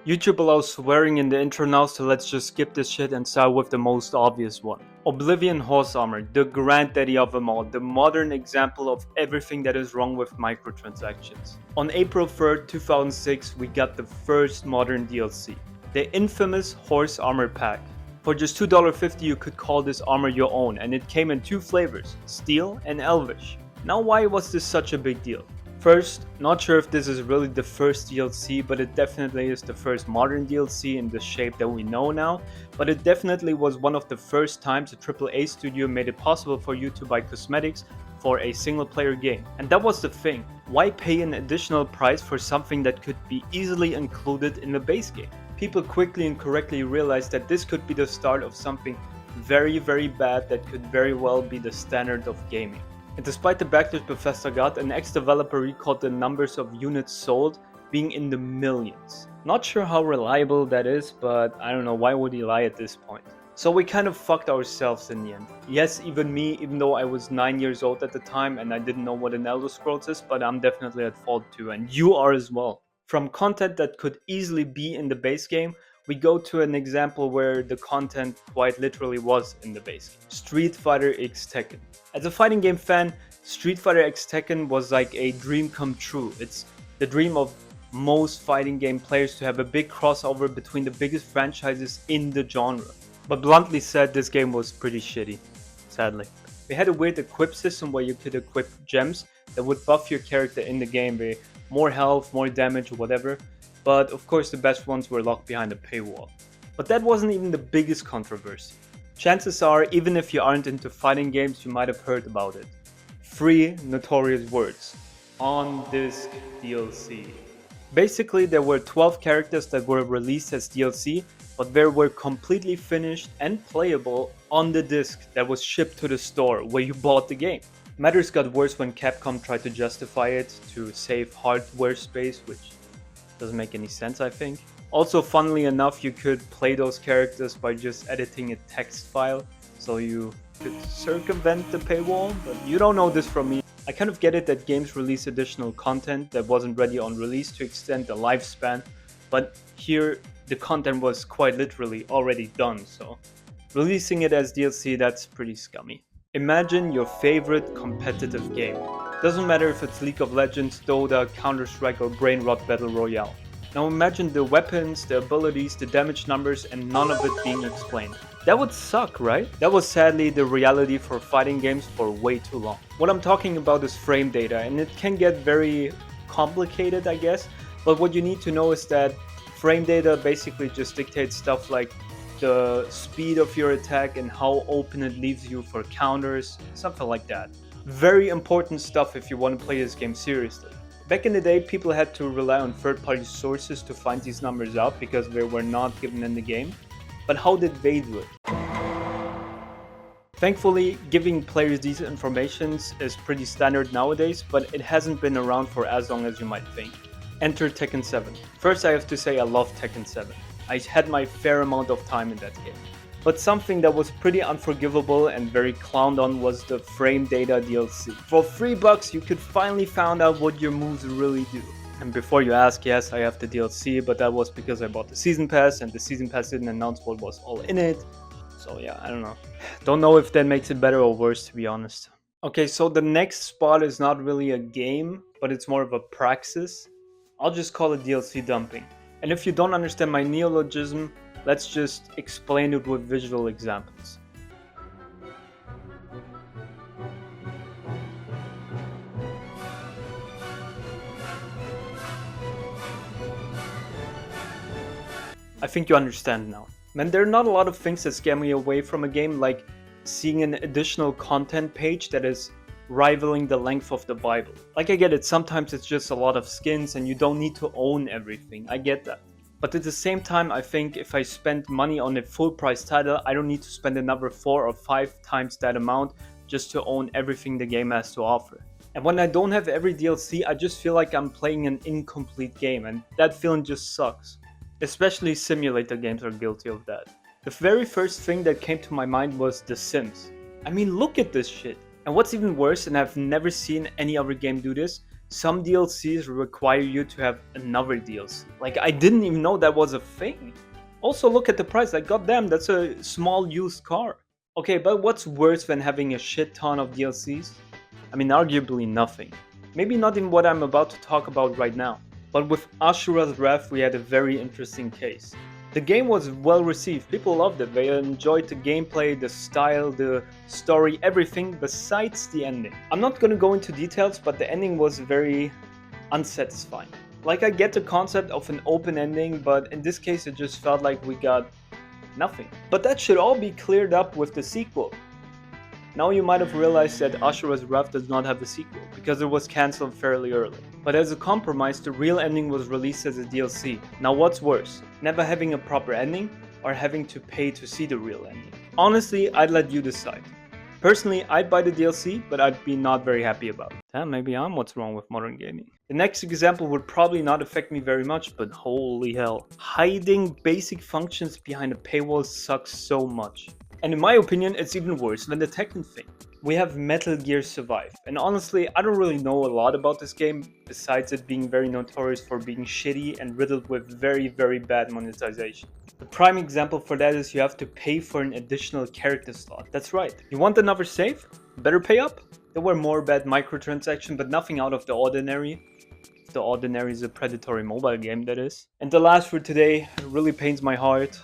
YouTube allows swearing in the intro now, so let's just skip this shit and start with the most obvious one. Oblivion Horse Armor, the granddaddy of them all, the modern example of everything that is wrong with microtransactions. On April 3rd, 2006, we got the first modern DLC, the infamous Horse Armor pack. For just $2.50 you could call this armor your own, and it came in two flavors, Steel and Elvish. Now why was this such a big deal? First, not sure if this is really the first DLC, but it definitely is the first modern DLC in the shape that we know now, but it definitely was one of the first times a AAA studio made it possible for you to buy cosmetics for a single player game. And that was the thing, why pay an additional price for something that could be easily included in the base game? People quickly and correctly realized that this could be the start of something very bad that could very well be the standard of gaming. And despite the backlash Bethesda got, an ex-developer recalled the numbers of units sold being in the millions. Not sure how reliable that is, but I don't know, why would he lie at this point? So we kind of fucked ourselves in the end. Yes, even me, even though I was 9 years old at the time and I didn't know what an Elder Scrolls is, but I'm definitely at fault too, and you are as well. From content that could easily be in the base game, we go to an example where the content quite literally was in the base game. Street Fighter X Tekken. As a fighting game fan, Street Fighter X Tekken was like a dream come true. It's the dream of most fighting game players to have a big crossover between the biggest franchises in the genre. But bluntly said, this game was pretty shitty, sadly. We had a weird equip system where you could equip gems that would buff your character in the game with more health, more damage, or whatever. But of course the best ones were locked behind a paywall. But that wasn't even the biggest controversy. Chances are, even if you aren't into fighting games, you might have heard about it. 3 notorious words. On-disc DLC. Basically, there were 12 characters that were released as DLC, but they were completely finished and playable on the disc that was shipped to the store where you bought the game. Matters got worse when Capcom tried to justify it to save hardware space, which doesn't make any sense, I think. Also, funnily enough, you could play those characters by just editing a text file, so you could circumvent the paywall, but you don't know this from me. I kind of get it that games release additional content that wasn't ready on release to extend the lifespan, but here the content was quite literally already done, so releasing it as DLC, that's pretty scummy. Imagine your favorite competitive game. Doesn't matter if it's League of Legends, Dota, Counter-Strike or Brain Rot Battle Royale. Now imagine the weapons, the abilities, the damage numbers and none of it being explained. That would suck, right? That was sadly the reality for fighting games for way too long. What I'm talking about is frame data, and it can get very complicated, I guess, but what you need to know is that frame data basically just dictates stuff like the speed of your attack and how open it leaves you for counters, something like that. Very important stuff if you want to play this game seriously. Back in the day, people had to rely on third-party sources to find these numbers out because they were not given in the game. But how did they do it? Thankfully, giving players these informations is pretty standard nowadays, but it hasn't been around for as long as you might think. Enter Tekken 7. First, I have to say I love Tekken 7. I had my fair amount of time in that game. But something that was pretty unforgivable and very clowned on was the frame data DLC. For $3 you could finally find out what your moves really do. And before you ask, yes, I have the DLC, but that was because I bought the Season Pass and the Season Pass didn't announce what was all in it. So yeah, I don't know. Don't know if that makes it better or worse, to be honest. Okay, so the next spot is not really a game, but it's more of a praxis. I'll just call it DLC dumping. And if you don't understand my neologism, let's just explain it with visual examples. I think you understand now. Man, there are not a lot of things that scare me away from a game, like seeing an additional content page that is rivaling the length of the Bible. Like, I get it, sometimes it's just a lot of skins and you don't need to own everything, I get that. But at the same time, I think if I spend money on a full price title, I don't need to spend another 4 or 5 times that amount just to own everything the game has to offer. And when I don't have every DLC, I just feel like I'm playing an incomplete game, and that feeling just sucks. Especially simulator games are guilty of that. The very first thing that came to my mind was The Sims. I mean, look at this shit. And what's even worse, and I've never seen any other game do this, Some DLCs require you to have another DLC. Like, I didn't even know that was a thing. Also, look at the price. Like, goddamn, that's a small used car. Okay, but what's worse than having a shit ton of DLCs? I mean, arguably nothing. Maybe not in what I'm about to talk about right now. But with Ashura's Wrath, we had a very interesting case. The game was well received, people loved it, they enjoyed the gameplay, the style, the story, everything besides the ending. I'm not gonna go into details, but the ending was very unsatisfying. Like, I get the concept of an open ending, but in this case it just felt like we got nothing. But that should all be cleared up with the sequel. Now you might have realized that Ashura's Wrath does not have a sequel, because it was cancelled fairly early. But as a compromise, the real ending was released as a DLC. Now what's worse, never having a proper ending, or having to pay to see the real ending? Honestly, I'd let you decide. Personally, I'd buy the DLC, but I'd be not very happy about it. Damn, maybe I'm what's wrong with modern gaming. The next example would probably not affect me very much, but holy hell. Hiding basic functions behind a paywall sucks so much. And in my opinion, it's even worse than the Tekken thing. We have Metal Gear Survive, and honestly, I don't really know a lot about this game, besides it being very notorious for being shitty and riddled with very bad monetization. The prime example for that is you have to pay for an additional character slot. That's right, you want another save? Better pay up. There were more bad microtransactions, but nothing out of the ordinary. The Ordinary is a predatory mobile game, that is. And the last for today really pains my heart.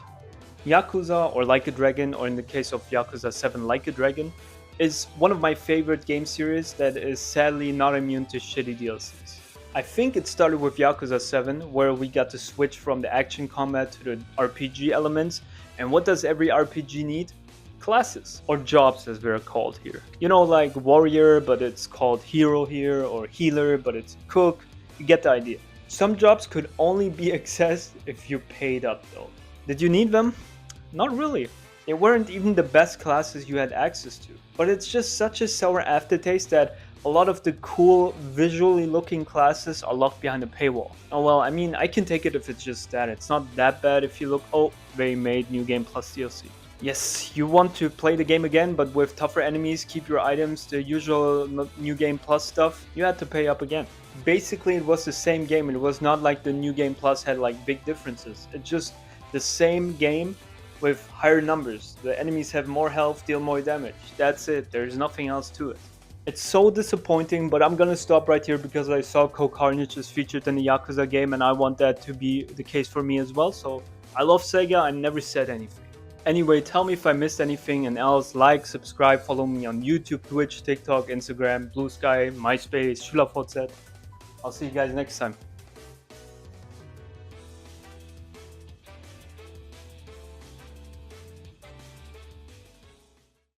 Yakuza, or Like a Dragon, or in the case of Yakuza 7 Like a Dragon, is one of my favorite game series that is sadly not immune to shitty DLCs. I think it started with Yakuza 7, where we got to switch from the action combat to the RPG elements, and what does every RPG need? Classes, or jobs as they're called here. You know, like warrior, but it's called hero here, or healer, but it's cook. You get the idea. Some jobs could only be accessed if you paid up though. Did you need them? Not really. They weren't even the best classes you had access to. But it's just such a sour aftertaste that a lot of the cool, visually looking classes are locked behind a paywall. Oh well, I mean, I can take it if it's just that. It's not that bad if you look, oh, they made New Game Plus DLC. Yes, you want to play the game again, but with tougher enemies, keep your items, the usual New Game Plus stuff, you had to pay up again. Basically, it was the same game. It was not like the New Game Plus had like big differences. It's just the same game with higher numbers. The enemies have more health, deal more damage. That's it. There's nothing else to it. It's so disappointing, but I'm gonna stop right here because I saw Carnage is featured in the Yakuza game and I want that to be the case for me as well. So I love Sega, I never said anything. Anyway, tell me if I missed anything, and else like, subscribe, follow me on YouTube, Twitch, TikTok, Instagram, Blue Sky, MySpace, SchülerVZ. I'll see you guys next time.